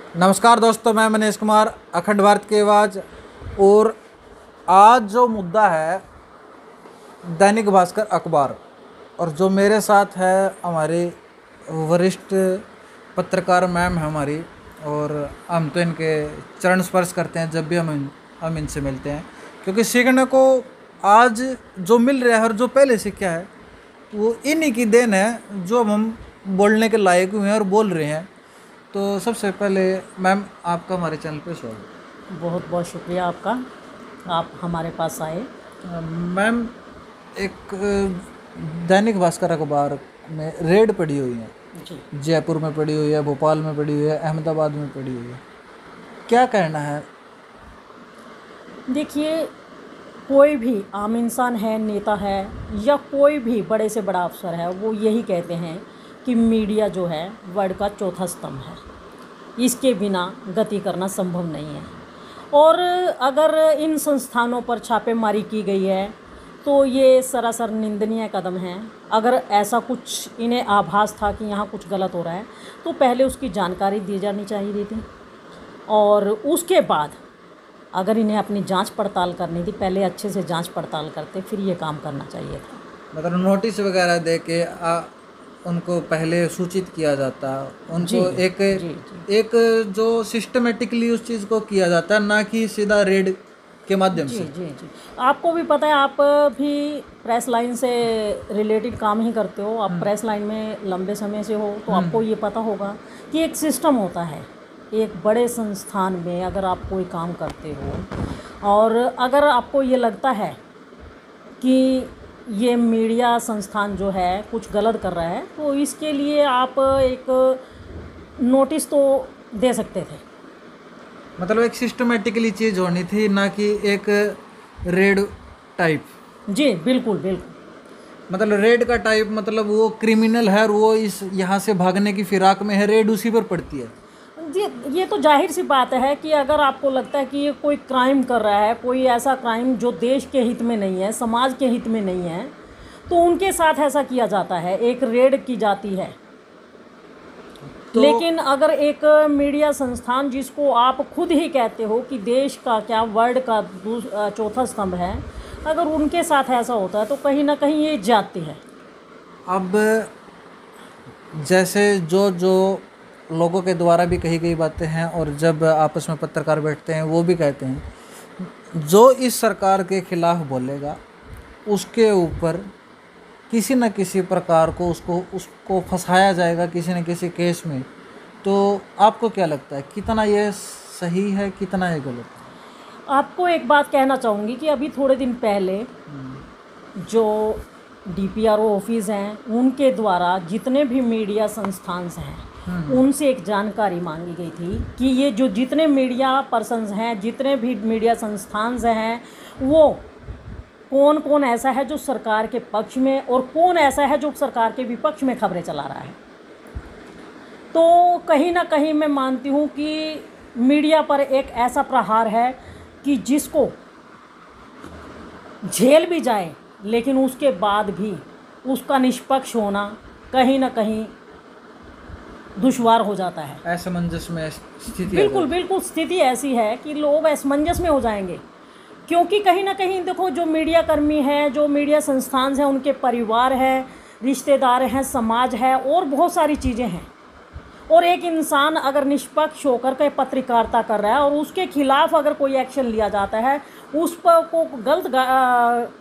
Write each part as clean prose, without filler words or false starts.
नमस्कार दोस्तों, मैं मनीष कुमार, अखंड भारत की आवाज़। और आज जो मुद्दा है दैनिक भास्कर अखबार, और जो मेरे साथ है हमारी वरिष्ठ पत्रकार मैम है हमारी, और हम तो इनके चरण स्पर्श करते हैं जब भी हम इनसे मिलते हैं, क्योंकि सीखने को आज जो मिल रहा है और जो पहले सीखा है वो इन्हीं की देन है, जो हम बोलने के लायक हुए हैं और बोल रहे हैं। तो सबसे पहले मैम, आपका हमारे चैनल पे स्वागत। बहुत बहुत शुक्रिया आपका, आप हमारे पास आए। मैम, एक दैनिक भास्कर अखबार में रेड पड़ी हुई है जी, जयपुर में पड़ी हुई है, भोपाल में पड़ी हुई है, अहमदाबाद में पड़ी हुई है, क्या कहना है? देखिए, कोई भी आम इंसान है, नेता है या कोई भी बड़े से बड़ा अफसर है, वो यही कहते हैं कि मीडिया जो है वर्ल्ड का चौथा स्तंभ है, इसके बिना गति करना संभव नहीं है। और अगर इन संस्थानों पर छापेमारी की गई है तो ये सरासर निंदनीय कदम है। अगर ऐसा कुछ इन्हें आभास था कि यहाँ कुछ गलत हो रहा है तो पहले उसकी जानकारी दी जानी चाहिए थी, और उसके बाद अगर इन्हें अपनी जांच पड़ताल करनी थी, पहले अच्छे से जांच पड़ताल करते, फिर ये काम करना चाहिए था। मतलब नोटिस वगैरह दे के उनको पहले सूचित किया जाता, उनको जी, एक जी। एक जो सिस्टमेटिकली उस चीज़ को किया जाता है, ना कि सीधा रेड के माध्यम जी से। जी जी आपको भी पता है, आप भी प्रेस लाइन से रिलेटेड काम ही करते हो, आप प्रेस लाइन में लंबे समय से हो, तो आपको ये पता होगा कि एक सिस्टम होता है। एक बड़े संस्थान में अगर आप कोई काम करते हो और अगर आपको ये लगता है कि ये मीडिया संस्थान जो है कुछ गलत कर रहा है, तो इसके लिए आप एक नोटिस तो दे सकते थे। मतलब एक सिस्टमेटिकली चीज़ होनी थी, ना कि एक रेड टाइप। जी बिल्कुल बिल्कुल। मतलब रेड का टाइप मतलब वो क्रिमिनल है और वो इस यहाँ से भागने की फिराक में है, रेड उसी पर पड़ती है। जी, ये तो जाहिर सी बात है कि अगर आपको लगता है कि ये कोई क्राइम कर रहा है, कोई ऐसा क्राइम जो देश के हित में नहीं है, समाज के हित में नहीं है, तो उनके साथ ऐसा किया जाता है, एक रेड की जाती है। तो लेकिन अगर एक मीडिया संस्थान जिसको आप खुद ही कहते हो कि देश का क्या वर्ल्ड का चौथा स्तंभ है, अगर उनके साथ ऐसा होता है तो कहीं ना कहीं ये जाती है। अब जैसे जो जो लोगों के द्वारा भी कही गई बातें हैं, और जब आपस में पत्रकार बैठते हैं वो भी कहते हैं, जो इस सरकार के खिलाफ बोलेगा उसके ऊपर किसी न किसी प्रकार को उसको फंसाया जाएगा किसी न किसी केस में। तो आपको क्या लगता है, कितना ये सही है, कितना ये गलत है? आपको एक बात कहना चाहूँगी कि अभी थोड़े दिन पहले जो DPRO ऑफिस हैं, उनके द्वारा जितने भी मीडिया संस्थान हैं उनसे एक जानकारी मांगी गई थी कि ये जो जितने मीडिया पर्सन्स हैं, जितने भी मीडिया संस्थान हैं, वो कौन कौन ऐसा है जो सरकार के पक्ष में और कौन ऐसा है जो सरकार के विपक्ष में खबरें चला रहा है। तो कहीं ना कहीं मैं मानती हूँ कि मीडिया पर एक ऐसा प्रहार है कि जिसको झेल भी जाए, लेकिन उसके बाद भी उसका निष्पक्ष होना कहीं ना कहीं दुश्वार हो जाता है। असमंजस में स्थिति बिल्कुल बिल्कुल, स्थिति ऐसी है कि लोग असमंजस में हो जाएंगे, क्योंकि कहीं ना कहीं देखो, जो मीडिया कर्मी हैं, जो मीडिया संस्थान हैं, उनके परिवार हैं, रिश्तेदार हैं, समाज है और बहुत सारी चीज़ें हैं। और एक इंसान अगर निष्पक्ष होकर के पत्रकारिता कर रहा है और उसके खिलाफ अगर कोई एक्शन लिया जाता है, उस पर को गलत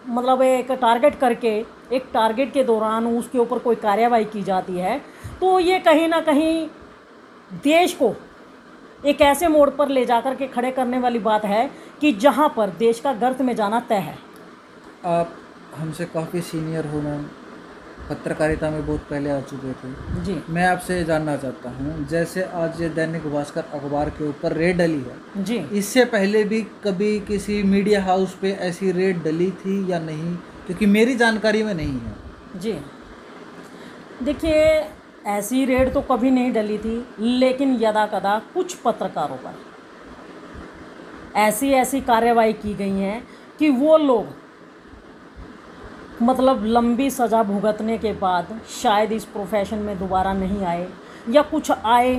मतलब एक टारगेट करके, एक टारगेट के दौरान उसके ऊपर कोई कार्रवाई की जाती है, तो ये कहीं ना कहीं देश को एक ऐसे मोड़ पर ले जाकर के खड़े करने वाली बात है कि जहां पर देश का गर्त में जाना तय है। आप हमसे काफ़ी सीनियर हो मैम, पत्रकारिता में बहुत पहले आ चुके थे जी मैं आपसे जानना चाहता हूँ, जैसे आज ये दैनिक भास्कर अखबार के ऊपर रेड डली है जी। इससे पहले भी कभी किसी मीडिया हाउस पे ऐसी रेड डली थी या नहीं? क्योंकि मेरी जानकारी में नहीं है। जी देखिए, ऐसी रेड तो कभी नहीं डली थी, लेकिन यदा कदा कुछ पत्रकारों पर ऐसी कार्रवाई की गई हैं कि वो लोग मतलब लंबी सज़ा भुगतने के बाद शायद इस प्रोफेशन में दोबारा नहीं आए, या कुछ आए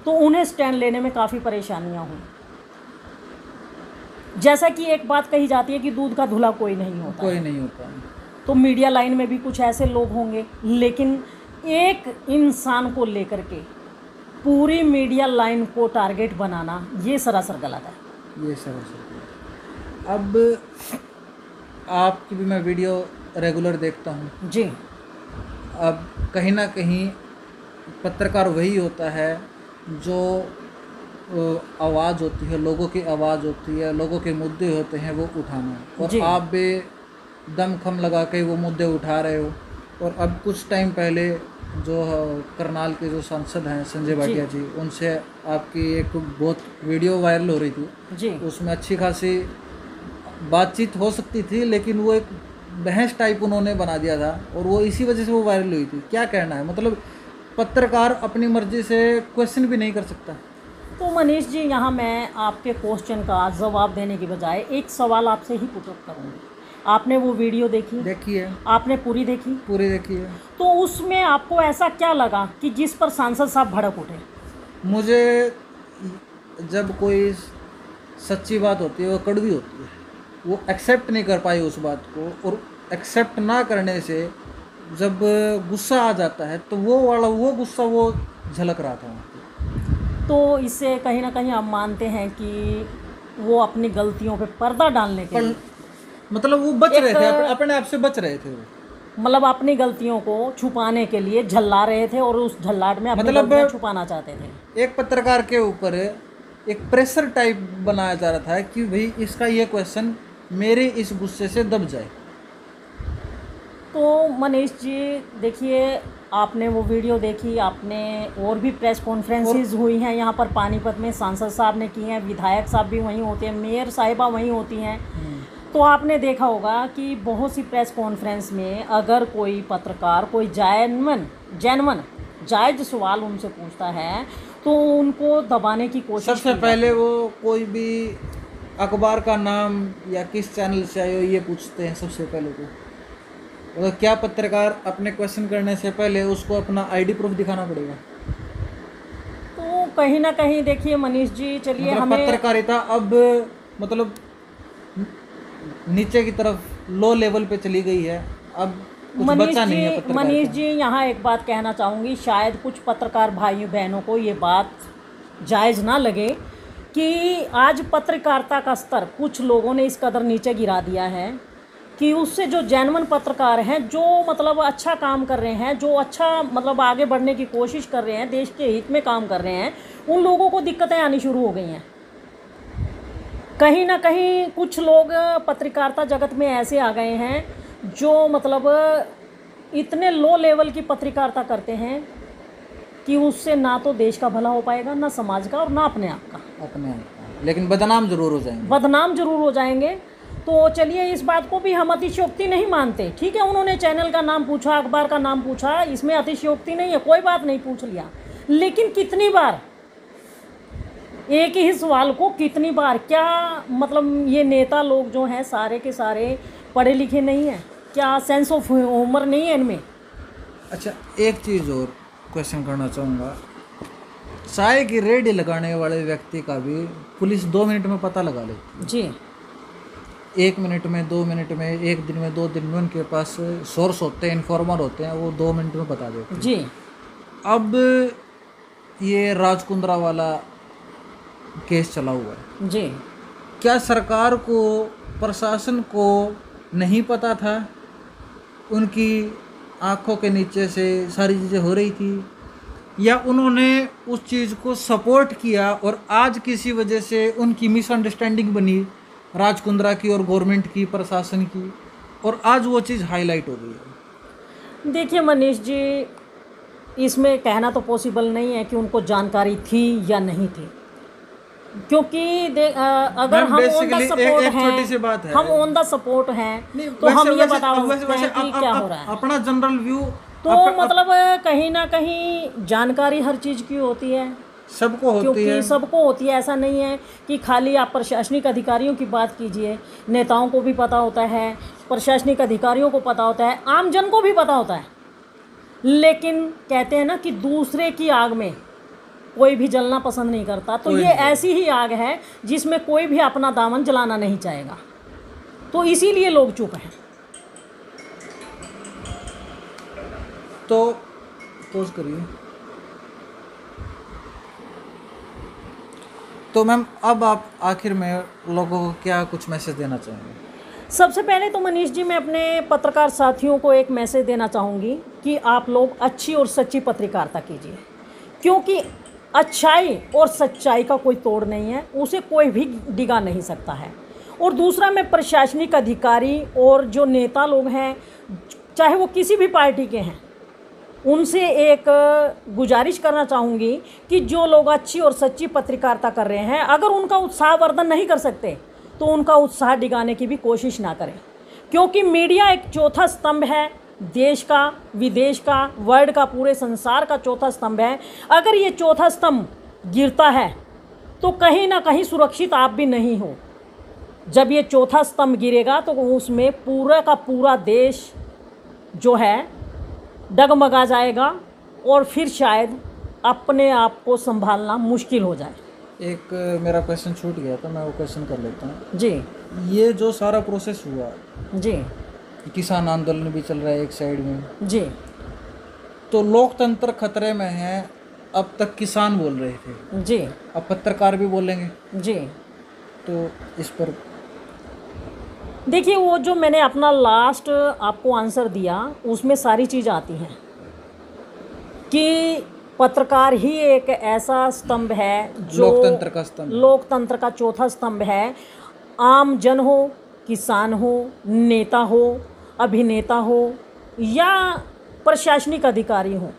तो उन्हें स्टैंड लेने में काफ़ी परेशानियां हुई। जैसा कि एक बात कही जाती है कि दूध का धुला कोई नहीं होता कोई है। नहीं होता। तो मीडिया लाइन में भी कुछ ऐसे लोग होंगे, लेकिन एक इंसान को लेकर के पूरी मीडिया लाइन को टारगेट बनाना ये सरासर गलत है। ये सर अब आपकी भी मैं वीडियो रेगुलर देखता हूँ जी। अब कहीं ना कहीं पत्रकार वही होता है जो आवाज़ होती है, लोगों की आवाज़ होती है, लोगों के मुद्दे होते हैं वो उठाना, और जी। आप भी दमखम लगा के वो मुद्दे उठा रहे हो। और अब कुछ टाइम पहले जो करनाल के जो सांसद हैं संजय भाटिया जी, उनसे आपकी एक बहुत वीडियो वायरल हो रही थी जी। उसमें अच्छी खासी बातचीत हो सकती थी, लेकिन वो एक बहस टाइप उन्होंने बना दिया था और वो इसी वजह से वो वायरल हुई थी। क्या कहना है, मतलब पत्रकार अपनी मर्जी से क्वेश्चन भी नहीं कर सकता? तो मनीष जी, यहाँ मैं आपके क्वेश्चन का जवाब देने की बजाय एक सवाल आपसे ही पुट अप करूँगी। आपने वो वीडियो देखी? देखी है। आपने पूरी देखी? पूरी देखी है। तो उसमें आपको ऐसा क्या लगा कि जिस पर सांसद साहब भड़क उठे? मुझे जब कोई सच्ची बात होती है वो कड़वी होती है, वो एक्सेप्ट नहीं कर पाई उस बात को, और एक्सेप्ट ना करने से जब गुस्सा आ जाता है तो वो गुस्सा वो झलक रहा था। तो इससे कहीं ना कहीं आप मानते हैं कि वो अपनी गलतियों पे पर्दा डालने के लिए, मतलब वो बच रहे थे, अपने आप से बच रहे थे वो, मतलब अपनी गलतियों को छुपाने के लिए झल्ला रहे थे और उस झल्लाट में अपनी गलतियां छुपाना चाहते थे। एक पत्रकार के ऊपर एक प्रेशर टाइप बनाया जा रहा था कि भाई इसका ये क्वेश्चन मेरे इस गुस्से से दब जाए। तो मनीष जी देखिए, आपने वो वीडियो देखी, आपने और भी प्रेस कॉन्फ्रेंसेस हुई हैं यहाँ पर पानीपत में, सांसद साहब ने की हैं, विधायक साहब भी वहीं होते हैं, मेयर साहिबा वहीं होती हैं। तो आपने देखा होगा कि बहुत सी प्रेस कॉन्फ्रेंस में अगर कोई पत्रकार कोई जेन्युइन जायज़ सवाल उनसे पूछता है तो उनको दबाने की कोशिश। सबसे पहले वो कोई भी अखबार का नाम या किस चैनल से आए हो ये पूछते हैं सबसे पहले। तो क्या पत्रकार अपने क्वेश्चन करने से पहले उसको अपना आईडी प्रूफ दिखाना पड़ेगा? तो कहीं ना कहीं देखिए मनीष जी, चलिए मतलब हमें पत्रकारिता अब मतलब नीचे की तरफ लो लेवल पे चली गई है, अब कुछ बचा नहीं है पत्रकारिता। मनीष जी यहाँ एक बात कहना चाहूँगी, शायद कुछ पत्रकार भाइयों बहनों को ये बात जायज़ ना लगे कि आज पत्रकारिता का स्तर कुछ लोगों ने इस कदर नीचे गिरा दिया है कि उससे जो जेन्युइन पत्रकार हैं, जो मतलब अच्छा काम कर रहे हैं, जो अच्छा मतलब आगे बढ़ने की कोशिश कर रहे हैं, देश के हित में काम कर रहे हैं, उन लोगों को दिक्कतें आनी शुरू हो गई हैं। कहीं ना कहीं कुछ लोग पत्रकारिता जगत में ऐसे आ गए हैं जो मतलब इतने लो लेवल की पत्रकारिता करते हैं कि उससे ना तो देश का भला हो पाएगा, ना समाज का, और ना अपने आप का, लेकिन बदनाम जरूर हो जाएंगे। बदनाम जरूर हो जाएंगे। तो चलिए इस बात को भी हम अतिशयोक्ति नहीं मानते। ठीक है, उन्होंने चैनल का नाम पूछा, अखबार का नाम पूछा, इसमें अतिशयोक्ति नहीं है, कोई बात नहीं, पूछ लिया। लेकिन कितनी बार एक ही सवाल को कितनी बार, क्या मतलब ये नेता लोग जो हैं सारे के सारे पढ़े लिखे नहीं हैं? क्या सेंस ऑफ ह्यूमर नहीं है इनमें? अच्छा, एक चीज़ और क्वेश्चन करना चाहूँगा, चाय की रेडी लगाने वाले व्यक्ति का भी पुलिस 2 मिनट में पता लगा लेती है जी। 1 मिनट में, 2 मिनट में, 1 दिन में, 2 दिन में उनके पास सोर्स होते हैं, इन्फॉर्मर होते हैं, वो 2 मिनट में बता देते हैं। जी। अब ये राजकुंद्रा वाला केस चला हुआ है जी, क्या सरकार को, प्रशासन को नहीं पता था? उनकी आंखों के नीचे से सारी चीज़ें हो रही थी, या उन्होंने उस चीज़ को सपोर्ट किया और आज किसी वजह से उनकी मिसअंडरस्टैंडिंग बनी राजकुंद्रा की और गवर्नमेंट की, प्रशासन की, और आज वो चीज़ हाईलाइट हो गई है? देखिए मनीष जी, इसमें कहना तो पॉसिबल नहीं है कि उनको जानकारी थी या नहीं थी, क्योंकि अगर हम ऑन द सपोर्ट हैं, हम ऑन द सपोर्ट हैं तो हम ये बता सकते हैं कि क्या हो रहा है। अपना जनरल व्यू तो मतलब कहीं ना कहीं जानकारी हर चीज़ की होती है, सबको होती है, क्योंकि सबको होती है। ऐसा नहीं है कि खाली आप प्रशासनिक अधिकारियों की बात कीजिए, नेताओं को भी पता होता है, प्रशासनिक अधिकारियों को पता होता है, आम जन को भी पता होता है। लेकिन कहते हैं ना कि दूसरे की आग में कोई भी जलना पसंद नहीं करता। तो ये ऐसी ही आग है जिसमें कोई भी अपना दामन जलाना नहीं चाहेगा, तो इसीलिए लोग चुप हैं। तो पोज करिए। तो मैम अब आप आखिर में लोगों को क्या कुछ मैसेज देना चाहेंगे? सबसे पहले तो मनीष जी, मैं अपने पत्रकार साथियों को एक मैसेज देना चाहूँगी कि आप लोग अच्छी और सच्ची पत्रकारिता कीजिए, क्योंकि अच्छाई और सच्चाई का कोई तोड़ नहीं है, उसे कोई भी डिगा नहीं सकता है। और दूसरा, मैं प्रशासनिक अधिकारी और जो नेता लोग हैं, चाहे वो किसी भी पार्टी के हैं, उनसे एक गुजारिश करना चाहूँगी कि जो लोग अच्छी और सच्ची पत्रकारिता कर रहे हैं, अगर उनका उत्साहवर्धन नहीं कर सकते तो उनका उत्साह डिगाने की भी कोशिश ना करें, क्योंकि मीडिया एक चौथा स्तंभ है, देश का, विदेश का, वर्ल्ड का, पूरे संसार का चौथा स्तंभ है। अगर ये चौथा स्तंभ गिरता है तो कहीं ना कहीं सुरक्षित आप भी नहीं हो। जब ये चौथा स्तंभ गिरेगा तो उसमें पूरा का पूरा देश जो है डगमगा जाएगा और फिर शायद अपने आप को संभालना मुश्किल हो जाए। एक मेरा क्वेश्चन छूट गया था, मैं वो क्वेश्चन कर लेता हूँ जी। ये जो सारा प्रोसेस हुआ जी। किसान आंदोलन भी चल रहा है एक साइड में जी। तो लोकतंत्र खतरे में है, अब तक किसान बोल रहे थे जी। अब पत्रकार भी बोलेंगे जी। तो इस पर देखिए, वो जो मैंने अपना लास्ट आपको आंसर दिया उसमें सारी चीज़ आती हैं कि पत्रकार ही एक ऐसा स्तंभ है जो लोकतंत्र का चौथा स्तंभ है। आम जन हो, किसान हो, नेता हो, अभिनेता हो या प्रशासनिक अधिकारी हो,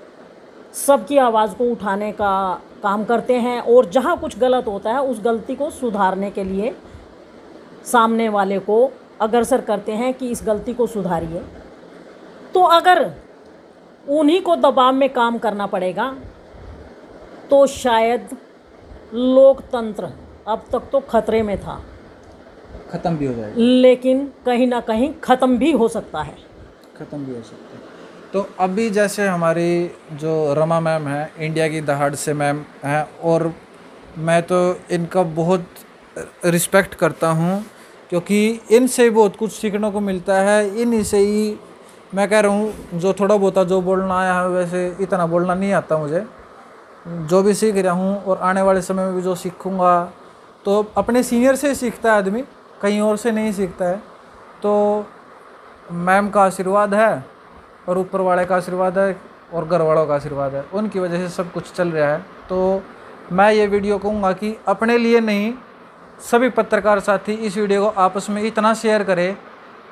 सबकी आवाज़ को उठाने का काम करते हैं और जहाँ कुछ गलत होता है उस गलती को सुधारने के लिए सामने वाले को अग्रसर करते हैं कि इस गलती को सुधारिए। तो अगर उन्हीं को दबाव में काम करना पड़ेगा तो शायद लोकतंत्र अब तक तो खतरे में था, ख़त्म भी हो जाएगा, लेकिन कहीं ना कहीं ख़त्म भी हो सकता है। ख़त्म भी हो सकता है। तो अभी जैसे हमारी जो रमा मैम है, इंडिया की दहाड़ से मैम हैं, और मैं तो इनका बहुत रिस्पेक्ट करता हूँ क्योंकि इनसे बहुत कुछ सीखने को मिलता है। इन्हीं से ही मैं कह रहा हूँ जो थोड़ा बहुत जो बोलना आया है, वैसे इतना बोलना नहीं आता मुझे, जो भी सीख रहा हूँ और आने वाले समय में भी जो सीखूँगा तो अपने सीनियर से सीखता है आदमी, कहीं और से नहीं सीखता है। तो मैम का आशीर्वाद है और ऊपर वाले का आशीर्वाद है और घर वालों का आशीर्वाद है, उनकी वजह से सब कुछ चल रहा है। तो मैं ये वीडियो कहूँगा कि अपने लिए नहीं, सभी पत्रकार साथी इस वीडियो को आपस में इतना शेयर करें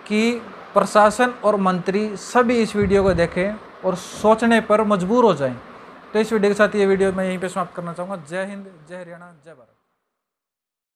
कि प्रशासन और मंत्री सभी इस वीडियो को देखें और सोचने पर मजबूर हो जाएं। तो इस वीडियो के साथ ये वीडियो मैं यहीं पे समाप्त करना चाहूँगा। जय हिंद, जय हरियाणा, जय भारत।